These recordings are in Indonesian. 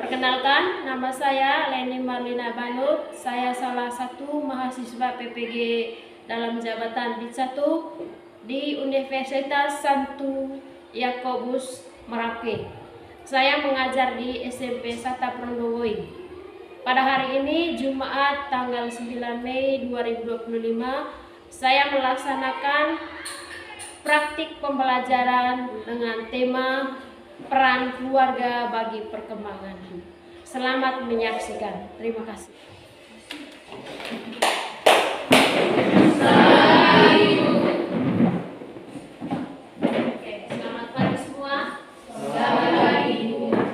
Perkenalkan, nama saya Leni Marlina Banut. Saya salah satu mahasiswa PPG dalam jabatan DIT 1 di Universitas Santo Yakobus Merauke. Saya mengajar di SMP Sata Prondowoi. Pada hari ini, Jumat tanggal 9 Mei 2025, saya melaksanakan praktik pembelajaran dengan tema peran keluarga bagi perkembangan. Selamat menyaksikan. Terima kasih. Oke, selamat pagi semua. Selamat pagi.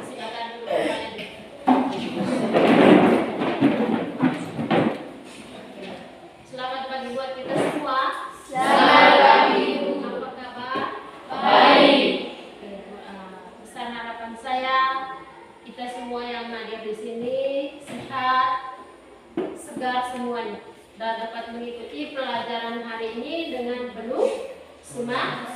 Silakan duduk kembali. Selamat pagi buat kita semua. Selamat pagi. Apa kabar? Baik. Pesan harapan saya, kita semua yang hadir di sini sehat, segar semuanya, dan dapat mengikuti pelajaran hari ini dengan penuh semangat.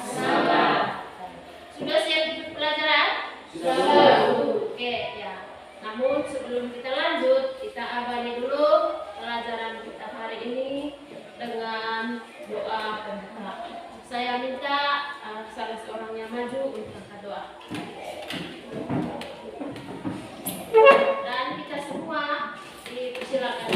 Sudah siap ikut pelajaran? Sudah. Oke ya. Namun sebelum kita lanjut, kita awali dulu pelajaran kita hari ini dengan doa pembuka. Saya minta salah seorang yang maju untuk angkat doa. Dan kita semua dipersilakan.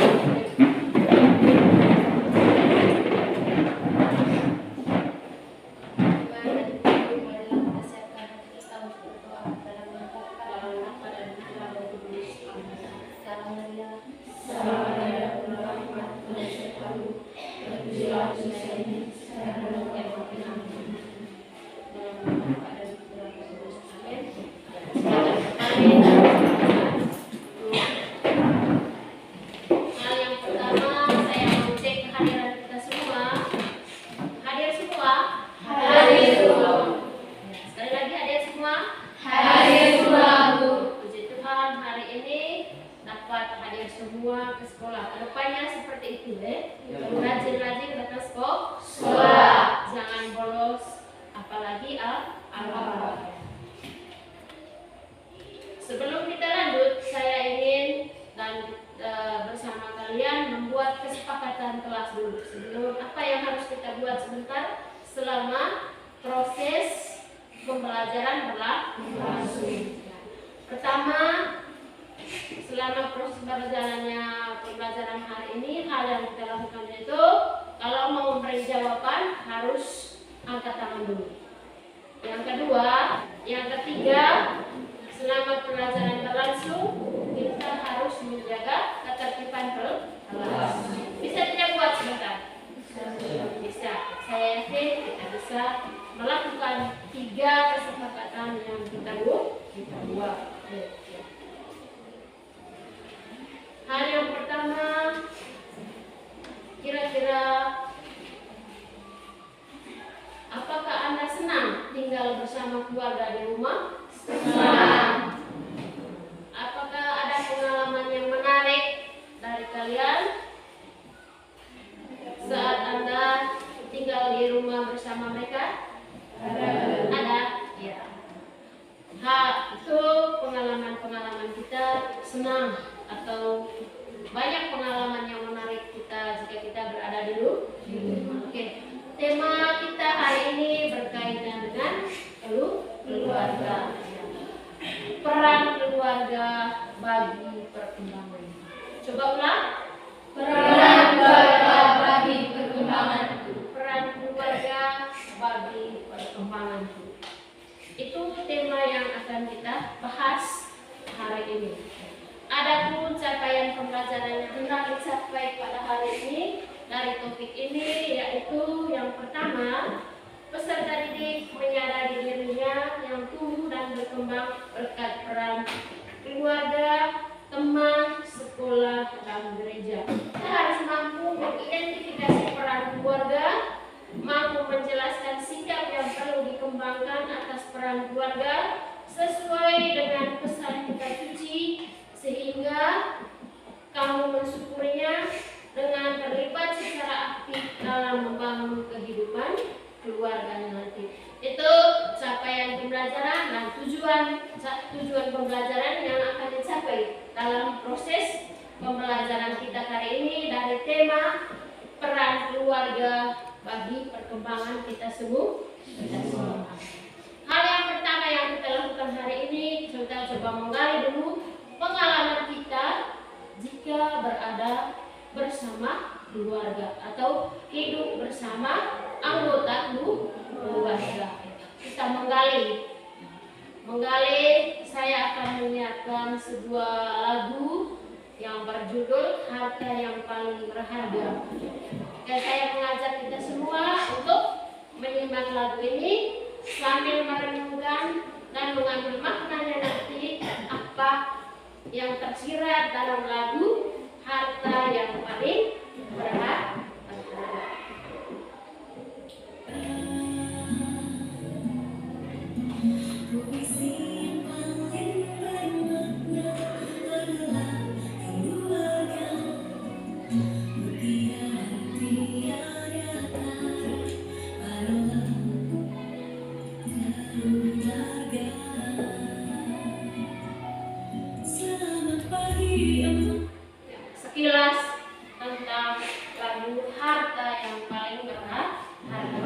Semua ke sekolah. Kedepannya seperti itu deh. Rajin-rajin datang sekolah. Jangan bolos, apalagi al-awal. Sebelum kita lanjut, saya ingin bersama kalian membuat kesepakatan kelas dulu. Sebelum apa yang harus kita buat sebentar selama proses pembelajaran berlangsung. Pertama, selama proses pembelajaran hari ini, hal yang kita lakukan itu, kalau mau memberi jawaban harus angkat tangan dulu. Yang kedua, yang ketiga, selama pelajaran berlangsung, kita harus menjaga ketertiban kelas. Bisa tidak buat sebentar? Bisa. Saya yakin kita bisa melakukan 3 kesepakatan yang kita buat. Hal yang pertama, kira-kira apakah Anda senang tinggal bersama keluarga di rumah? Senang. Apakah ada pengalaman yang menarik dari kalian saat Anda tinggal di rumah bersama mereka? Ada? Ya. Itu pengalaman-pengalaman kita senang atau banyak pengalaman yang menarik kita jika kita berada di rumah. Oke. Tema kita hari ini berkaitan dengan keluarga. Peran keluarga bagi perkembangan. Coba ulang. Peran keluarga bagi perkembangan. Peran keluarga bagi perkembangan. Itu tema yang akan kita bahas hari ini. Adapun capaian pembelajaran yang hendak dicapai pada hari ini dari topik ini, yaitu yang pertama, peserta didik menyadari dirinya yang tumbuh dan berkembang berkat peran keluarga, teman, sekolah, dan gereja. Kita harus mampu mengidentifikasi peran keluarga, mampu menjelaskan sikap yang perlu dikembangkan atas peran keluarga sesuai dengan pesan kitab suci, sehingga kamu mensyukurinya dengan terlibat secara aktif dalam membangun kehidupan keluarganya nanti. Itu capaian pembelajaran dan tujuan pembelajaran yang akan dicapai dalam proses pembelajaran kita hari ini dari tema peran keluarga bagi perkembangan kita semua. Hal yang pertama yang kita lakukan hari ini, kita coba menggali dulu pengalaman kita jika berada bersama keluarga atau hidup bersama anggota keluarga. Kita menggali, saya akan menyiapkan sebuah lagu yang berjudul Harta yang Paling Berharga. Dan saya mengajak kita semua untuk menyimak lagu ini sambil merenungkan dan mengambil maknanya nanti apa yang tersirat dalam lagu Harta yang Paling Berharga. Sekilas tentang lagu Harta yang Paling Berharga.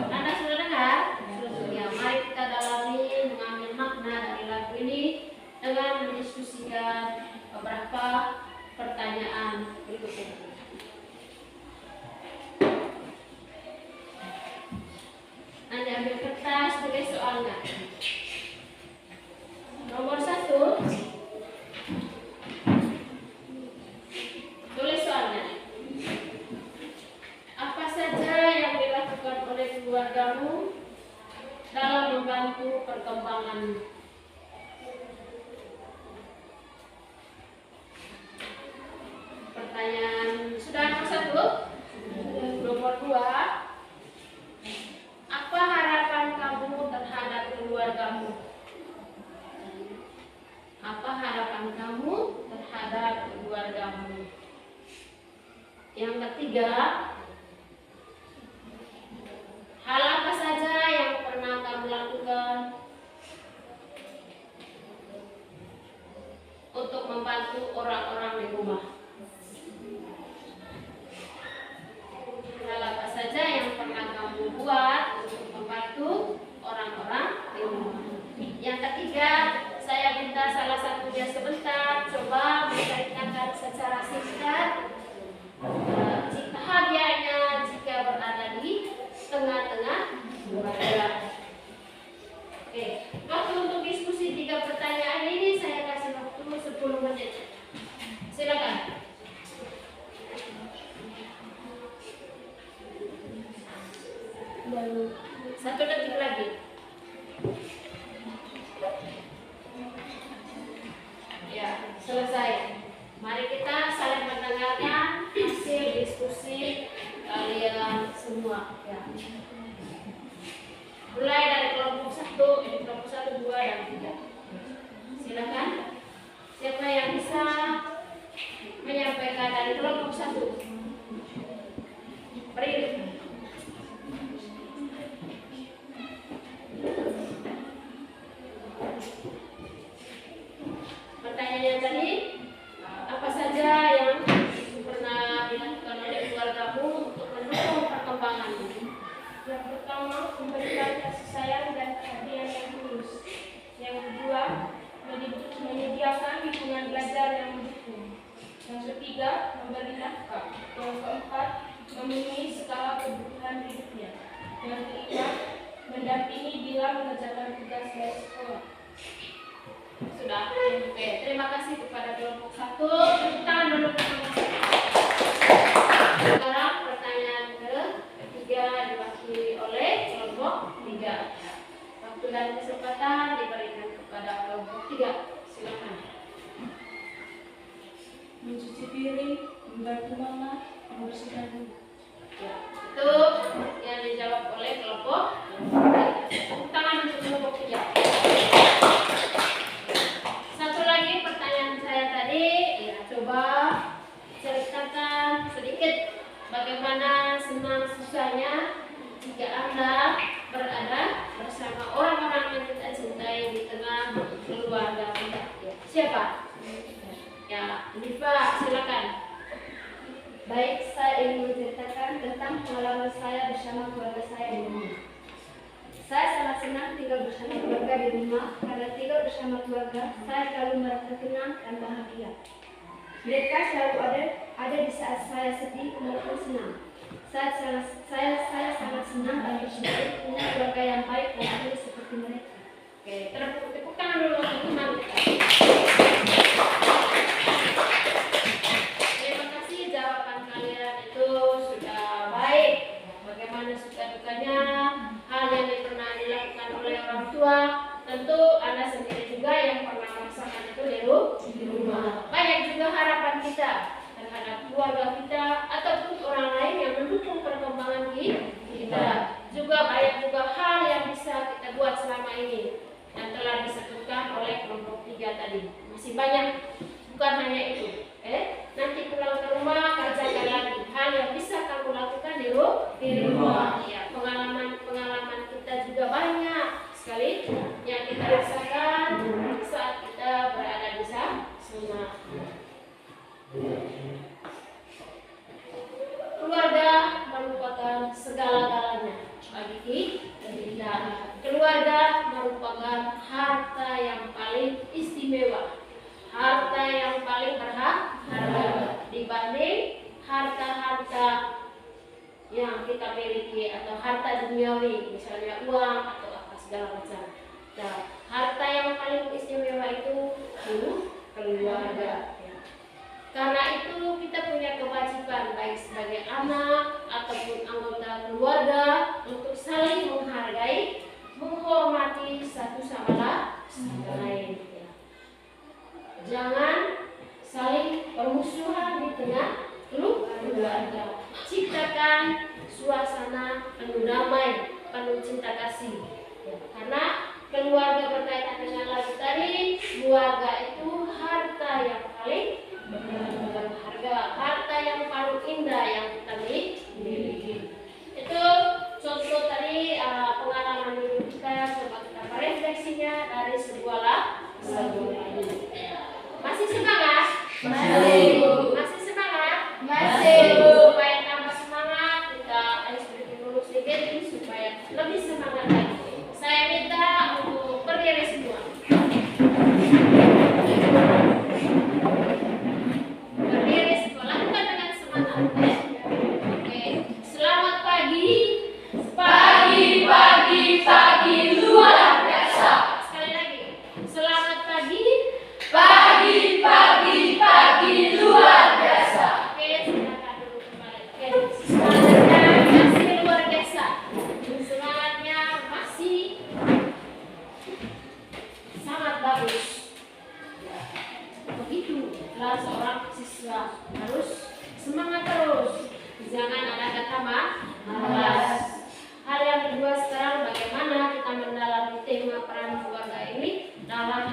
Anda sudah dengar? Ya, mari kita dalami, mengambil makna dari lagu ini dengan mendiskusikan beberapa pertanyaan berikut ini. Anda ambil kertas, tulis soalnya. Nomor 1. Tulis soalnya. Apa saja yang dilakukan oleh keluargamu dalam membantu perkembanganmu? Pertanyaan sudah nomor 1. Nomor 2. Apa harapan kamu terhadap keluargamu? Apa harapan kamu terhadap keluargamu? Yang ketiga, hal apa saja yang pernah kamu lakukan untuk membantu orang-orang di rumah? Hal apa saja yang pernah kamu buat untuk membantu orang-orang di rumah? Yang ketiga, saya minta salah satunya sebentar coba menceritakan secara singkat bahagianya jika berada di tengah-tengah keluarga. Oke, waktu untuk diskusi 3 pertanyaan ini saya kasih waktu 10 menit. Silakan. Lalu 1 detik lagi. Ya, selesai. Mari kita saling mendengarkan hasil diskusi kalian semua. Ya. Mulai dari kelompok 1, ini kelompok 1, 2, dan 3. Silakan. Siapa yang bisa menyampaikan dari kelompok 1? Beri. Pertanyaannya tadi, apa saja yang pernah dilakukan oleh keluargamu untuk mendukung perkembanganmu? Yang pertama, memberikan kasih sayang dan perhatian yang tulus. Yang kedua, menyediakan lingkungan belajar yang mendukung. Yang ketiga, memberi nafkah. Yang keempat, memenuhi segala kebutuhan hidupnya. Yang kelima, mendampingi bila mengerjakan tugas dari sekolah. Sudah. Oke, terima kasih kepada kelompok 1. Tepuk tangan dulu kelompok 1. Sekarang pertanyaan ketiga diwakili oleh kelompok 3. Waktu dan kesempatan diberikan kepada kelompok 3. Silakan. Mencuci piring, membantu mama, membersihkan rumah. Ya, itu yang dijawab oleh kelompok 3. Tepuk tangan untuk kelompok 3. Satu lagi pertanyaan saya tadi, ya coba ceritakan sedikit bagaimana senang susahnya jika Anda berada bersama orang-orang yang kita cintai di tengah keluarga kita. Siapa? Ya, ini Pak, silakan. Baik, saya ingin menceritakan tentang pengalaman saya bersama keluarga saya di rumah. Saya sangat senang tinggal bersama keluarga di rumah karena tinggal bersama keluarga saya selalu merasa tenang dan bahagia. Mereka selalu ada di saat saya sedih maupun senang. Saya sangat senang dan bersyukur punya keluarga yang baik dan adil seperti mereka. Oke, tepuk tangan dulu untuk teman kita. Terima kasih, jawaban kalian itu sudah baik. Bagaimana suka dukanya hal yang pernah dilakukan oleh orang tua, tentu Anda sendiri juga yang pernah merasakan itu di rumah. Banyak juga harapan kita terhadap keluarga kita ataupun orang lain yang mendukung perkembangan kita. Juga banyak juga hal yang bisa kita buat selama ini yang telah disebutkan oleh kelompok 3 tadi. Masih banyak, bukan hanya itu. Nanti pulang ke rumah kerjakan lagi hal yang bisa kamu lakukan di rumah. Ya, pengalaman kita juga banyak sekali yang kita rasakan saat kita berada di sana. Keluarga merupakan segala-galanya bagi kita. Keluarga merupakan harta yang paling istimewa, harta yang paling berharga dibanding harta-harta yang kita miliki atau harta duniawi, misalnya uang atau apa segala macam. Nah, harta yang paling istimewa itu keluarga. Karena itu kita punya kewajiban baik sebagai anak ataupun anggota keluarga untuk saling menghargai, menghormati satu sama lain. Jangan saling permusuhan di tengah keluarga. Ciptakan suasana penuh damai, penuh cinta kasih. Karena keluarga berkaitan dengan lagu tadi, keluarga itu harta yang paling berharga, harta yang paling indah yang kita miliki. Itu contoh tadi pengalaman hidup kita, coba kita merefleksinya dari sebuah lagu. Masih semangat? Masih semangat? Supaya tambah semangat, kita harus berhenti dulu sedikit supaya lebih semangat lagi. Saya minta untuk berdiri semua. Berdiri semua, lakukan dengan semangat. Oke. Selamat pagi. Pagi luar biasa. Sekali lagi. Selamat pagi. Pagi luar biasa. Oke, silakan dulu kembali. Oke, semangatnya masih luar biasa. Semangatnya masih sangat bagus. Begitulah seorang siswa, harus semangat terus. Jangan ada kata malas. Hal yang kedua sekarang, bagaimana kita mendalami tema peran keluarga ini dalam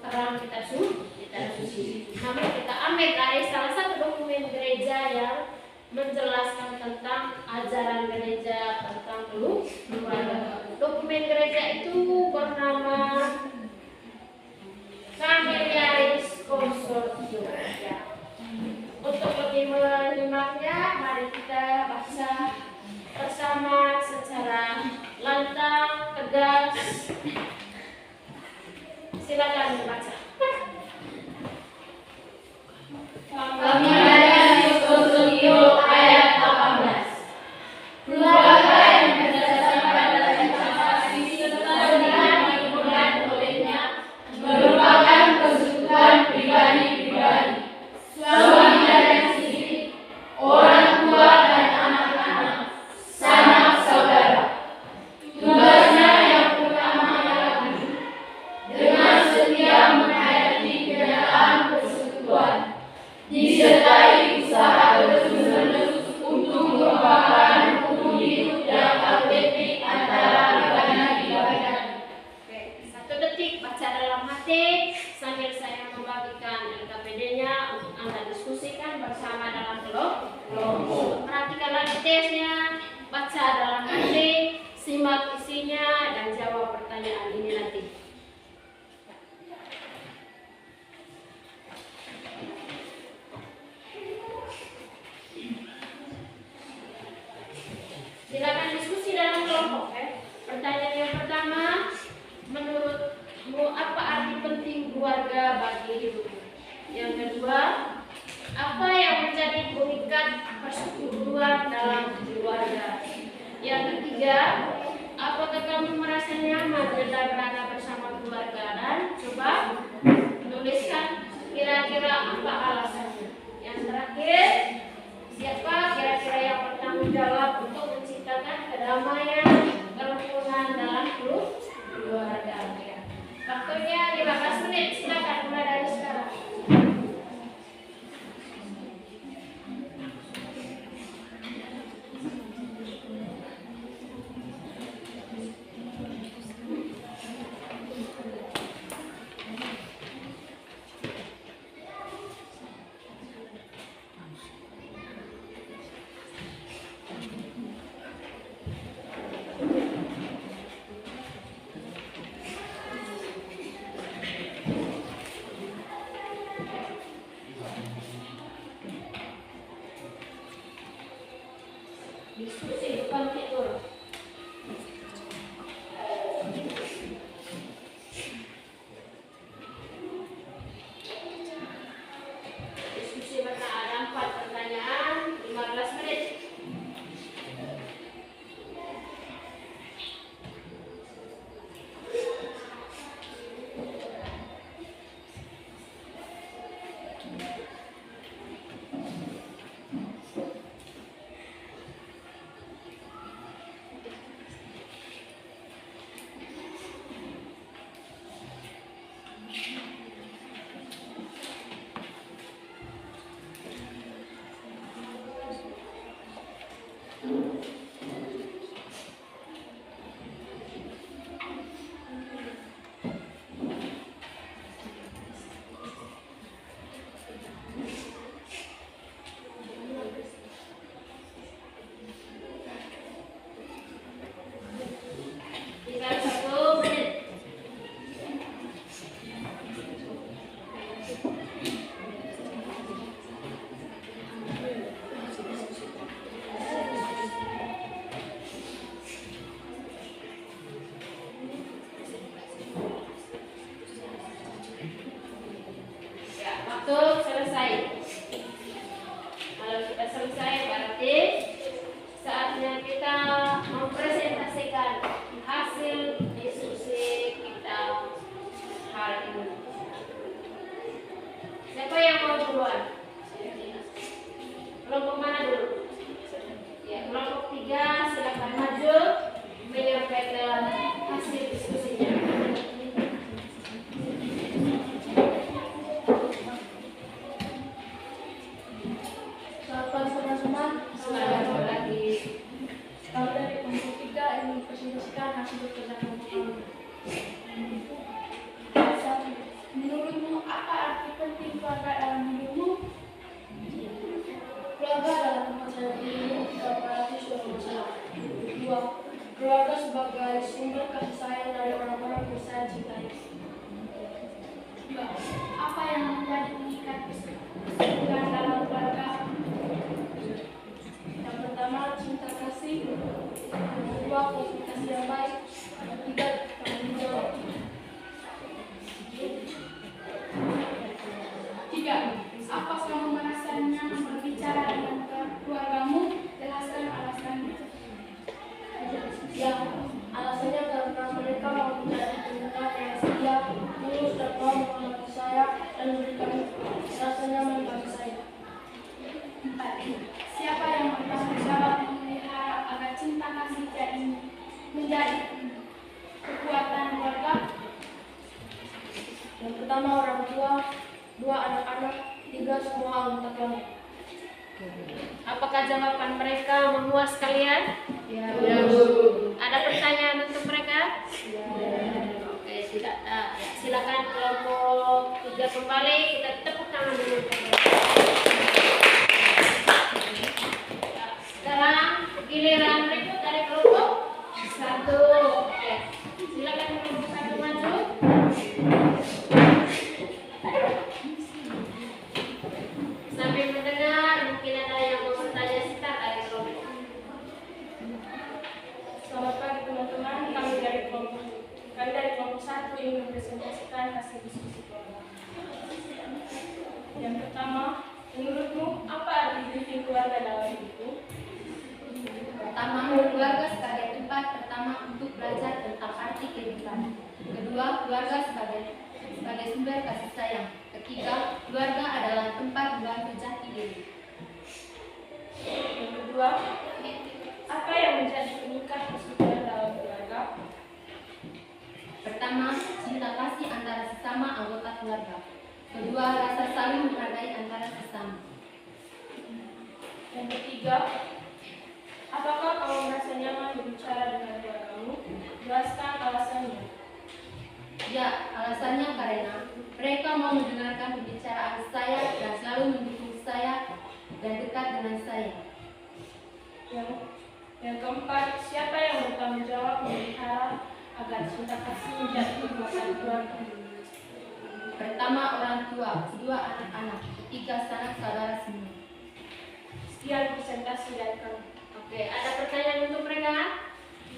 terang kita suci. Namun kita ambil dari salah satu dokumen gereja yang menjelaskan tentang ajaran gereja tentang keluarga. Dokumen gereja itu bernama Familiaris Consortium. Untuk lebih menyimaknya, mari kita baca bersama secara lantang, tegas. Silakan dibaca. Familiaris Consortium ayat 18. Keluarga yang berdasarkan pada kasih serta dengan dimulai oleh diskusinya dan jawab pertanyaan ini nanti. Silakan diskusi dalam kelompok. Pertanyaan yang pertama, menurutmu apa arti penting keluarga bagi hidupmu? Yang kedua, apa yang menjadi pengikat persekutuan dalam keluarga? Yang ketiga, apakah kamu merasa nyaman bila berada bersama keluarga? Dan coba tuliskan kira-kira apa alasannya. Yang terakhir, siapa kira-kira yang bertanggung jawab untuk menciptakan kedamaian, kerukunan dalam keluarga? Waktunya 15 menit, silakan mulai dari sekarang. Diskusi bukan tidur. Diskusi ada 4 pertanyaan, 15 menit. Tinggal 1 menit. Ya, waktu selesai. Kalau kita selesai berarti saatnya kita mempresentasikan hasil diskusi kita hari ini. Siapa yang mau duluan? Kelompok mana dulu? Ya, kelompok 3 silakan maju menyampaikan hasil diskusinya. Selamat pagi teman-teman. Selamat pagi. Kami dari kelompok 3 ingin mempresentasikan hasil bekerja kelompok kami. Satu, menurutmu apa arti penting keluarga dalam hidupmu? Keluarga adalah tempat saya berlindung ketika menghadapi suatu masalah. 2. Keluarga sebagai sumber kasih sayang dari orang-orang yang saya cintai. 3. Apa yang menjadi pengikat persekutuan dalam keluarga? Yang pertama, cinta kasih. Yang kedua, komunikasi yang baik. Yang ketiga, tanggung jawab. 3. Apa kamu merasa nyaman berbicara dengan keluargamu? Jelaskan alasannya. Ya, alasannya karena mereka mau menjadi pendengar yang setia, tulus dan mau menghormati saya dan memberikan rasa nyaman bagi saya. 4. Siapa yang bertanggung jawab memelihara agar cinta kasih menjadi kekuatan keluarga? Yang pertama, orang tua. 2, anak-anak. 3, semua anggota keluarga. Apakah jawaban mereka memuas kalian? Ya. Ada pertanyaan untuk mereka? Oke, tidak. Silakan kelompok 3 kembali, kita tepuk tangan dulu. Sekarang giliran berikut dari kelompok 1. Selamat pagi teman-teman, kami dari kelompok 1 ingin mempresentasikan hasil diskusi kelompok. Yang pertama, menurutmu apa arti briefing keluarga dalam hidupmu? Pertama, keluarga sebagai tempat pertama untuk belajar tentang arti kehidupan. Kedua, keluarga sebagai sumber kasih sayang. Ketiga, keluarga adalah tempat membantu jati diri. Yang kedua, apa yang menjadi pengikat persatuan dalam keluarga? Pertama, cinta kasih antara sesama anggota keluarga. Kedua, rasa saling menghargai antara sesama. Yang ketiga, apakah kamu merasa nyaman berbicara dengan keluargamu? Jelaskan alasannya. Ya, alasannya karena mereka mau mendengarkan pembicaraan saya dan selalu mendukung saya dan dekat dengan saya. Yang keempat, siapa yang bertanggung jawab memelihara agar cinta kasih menjadi kekuatan keluarga? Pertama, orang tua. Kedua, anak-anak. Ketiga, sanak saudara semua. Sekian presentasi dari kami. Oke, ada pertanyaan untuk mereka?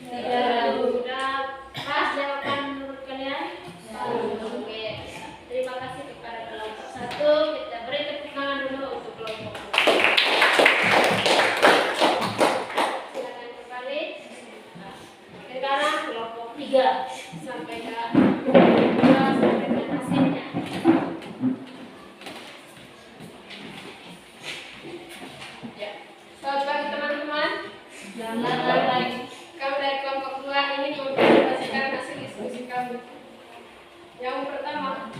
Tidak. Sudah pas jawaban menurut kalian? Oke, terima kasih kepada kelompok 1. Kita beri tepuk tangan dulu untuk kelompok 2. Silakan kembali. Nah, sekarang kelompok 3 sampaikan hasilnya. Ya, selamat pagi teman-teman. Selamat pagi. Kami dari kelompok 2 ingin mempresentasikan hasil diskusi kami. Yang pertama,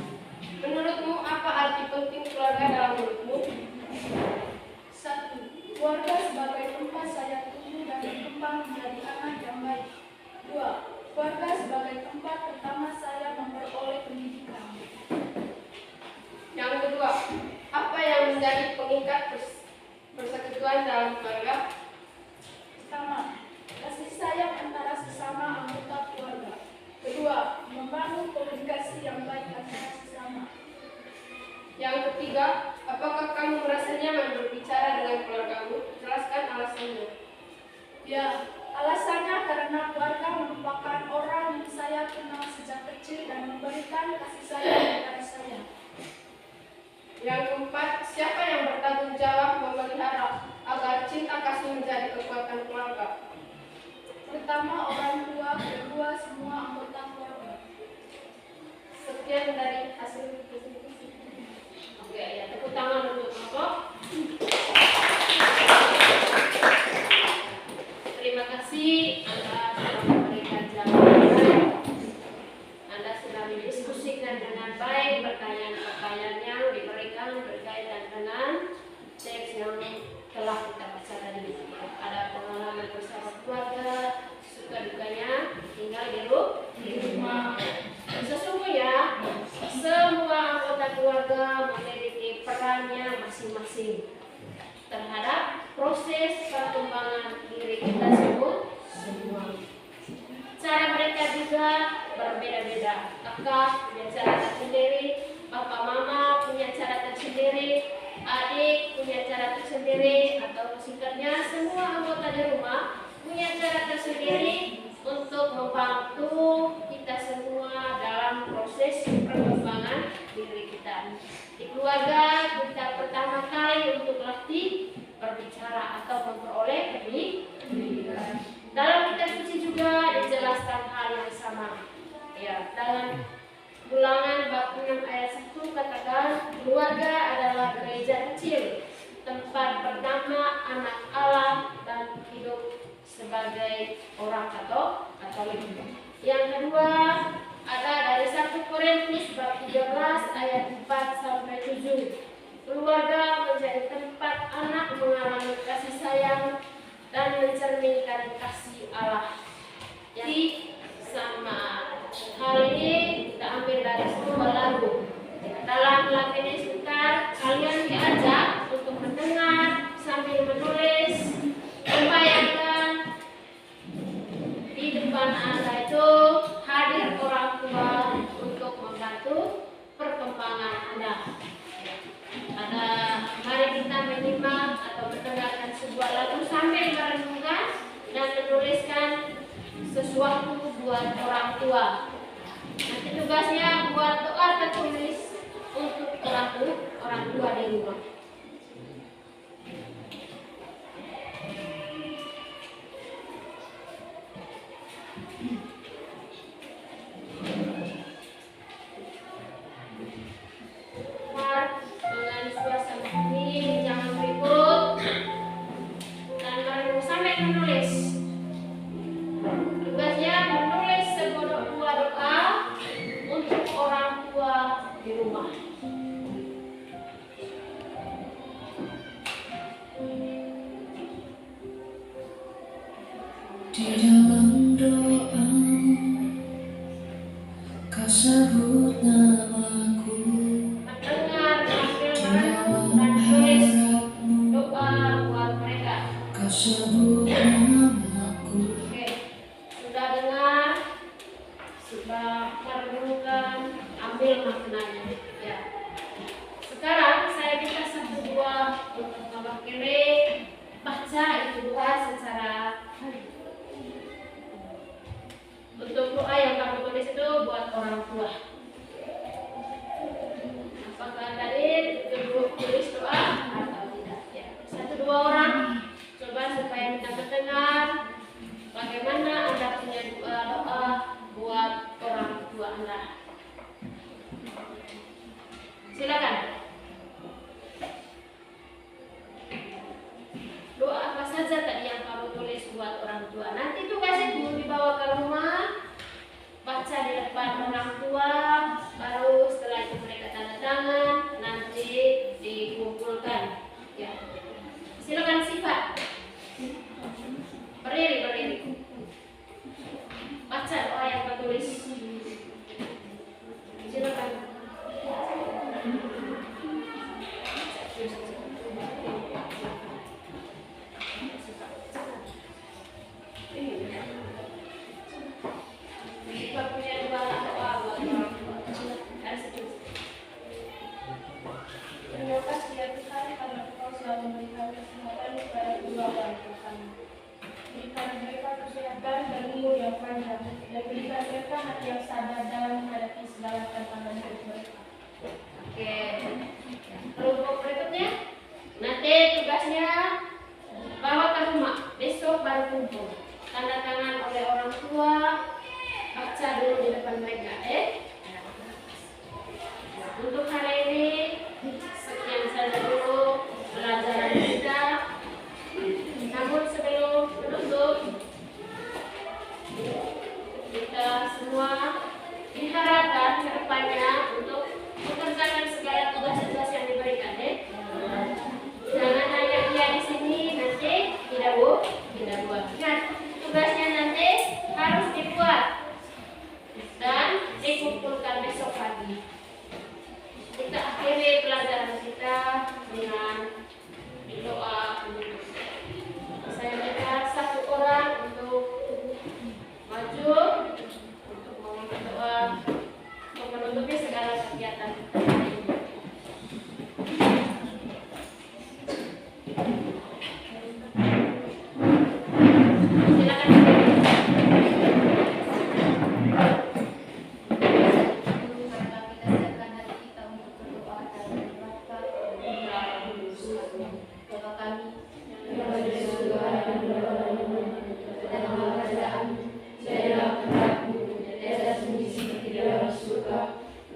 menurutmu apa arti penting keluarga dalam hidupmu? 1. Keluarga sebagai tempat saya tumbuh dan berkembang menjadi anak yang baik. 2. Keluarga sebagai tempat pertama saya memperoleh pendidikan. Yang kedua, apa yang menjadi pengikat persekutuan dalam keluarga? Pertama, kasih sayang antara sesama anggota keluarga. Kedua, membangun komunikasi yang baik antara sesama. Yang ketiga, apakah kamu merasa nyaman berbicara dengan keluargamu? Jelaskan alasannya. Ya, alasannya karena keluarga merupakan orang yang saya kenal sejak kecil dan memberikan kasih sayang kepada saya. Yang keempat, siapa yang bertanggung jawab memelihara agar cinta kasih menjadi kekuatan keluarga? Pertama, orang tua. Kedua, semua anggota keluarga. Sekian dari hasil presentasi. Oke, ya, tepuk tangan untuk kelompok. Terima kasih Anda telah memberikan jawaban. Anda sudah mendiskusikan dengan baik pertanyaan-pertanyaan yang diberikan berkaitan dengan teks yang telah kita baca tadi. Ada pengalaman bersama keluarga, suka dukanya tinggal di rumah. Sesungguhnya semua anggota keluarga memiliki perannya masing-masing terhadap proses perkembangan diri kita semua. Cara mereka juga berbeda-beda. Kakak punya cara tersendiri, bapak mama punya cara tersendiri, adik punya cara tersendiri, atau singkatnya semua anggota di rumah punya cara tersendiri untuk membantu kita semua dalam proses perkembangan diri kita. Di keluarga kita pertama kali untuk latih berbicara atau memperoleh pendidikan. Dalam kitab suci juga dijelaskan hal yang sama. Ya, dalam Ulangan bab 6 ayat 1 katakan keluarga adalah gereja kecil, tempat pertama anak Allah dan hidup sebagai orang Katolik. Yang kedua ada dari 1 Korintus bab 13 ayat 4 sampai 7. Keluarga menjadi tempat anak mengalami kasih sayang dan mencerminkan kasih Allah. Jadi sama hal ini kita ambil dari sebuah lagu. Dalam lagu ini sebentar kalian diajak untuk mendengar sambil menulis, membayangkan di depan Anda itu hadir orang tua untuk membantu perkembangan Anda. Mari kita menyimak atau mendengarkan sebuah lagu sambil merenungkan dan sesuatu buat orang tua. Nanti tugasnya buat doa tertulis untuk orang tua di rumah. Dengan suasana ini jangan berikut dan baru sampai menulis. Tugasnya menulis sebuah doa untuk orang tua di rumah. Di dalam doamu, kau sebut namaku. Mendengar, Di sambil dalam dan tulis harapmu, doa buat mereka. kau sebut namaku. Oke, sudah dengar, sudah merenungkan, ambil maknanya. Ya. Sekarang saya minta satu doa untuk Bapak Kere, baca itu doa secara untuk doa yang kamu tulis itu buat orang tua. Apakah tadi tulis doa atau tidak? Ya. Satu dua orang coba supaya kita mendengar bagaimana Anda punya doa buat orang tua Anda. Silakan. Doa apa saja tadi yang kamu tulis buat orang tua. Nanti tugas itu dibawa ke rumah, baca di depan orang tua, baru setelah itu mereka tanda tangan, nanti dikumpulkan. Ya. Silakan sifat. Berdiri. Baca doa yang kau tulis. Silakan. Kita punya doa buat orang tua. Terima kasih ya Tuhan karena Engkau selalu memberikan kesempatan kepada kedua orang tua kami. Berikan mereka kesehatan dan umur yang panjang, dan berikan mereka hati yang sabar dalam menghadapi segala tantangan hidup mereka. Oke. Kelompok berikutnya. Nanti tugasnya bawa ke rumah. Besok baru kumpul. Tanda tangan oleh orang tua. Baca dulu di depan mereka. Untuk hari ini sekian saja dulu pelajaran kita. Namun sebelum menutup, kita semua diharapkan ke depannya untuk mengerjakan segala tugas-tugas yang diberikan. Jangan hanya iya di sini, nanti tidak buat. Nah, tugasnya nanti harus dibuat dan dikumpulkan besok pagi. Kita akhiri pelajaran kita dengan doa penutup. Saya minta satu orang untuk maju untuk memohon doa untuk menutupi segala kegiatan kita. Silakan.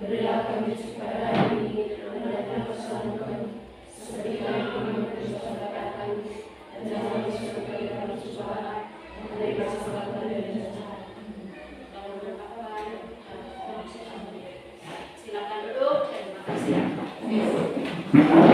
Berilah kami pada hari ini dan kesalahan kami, seperti kami mengampuni saudara kami, dan jangan masukkan kami dalam cobaan, dari kesalahan dan jahat. Silakan duduk. Terima kasih.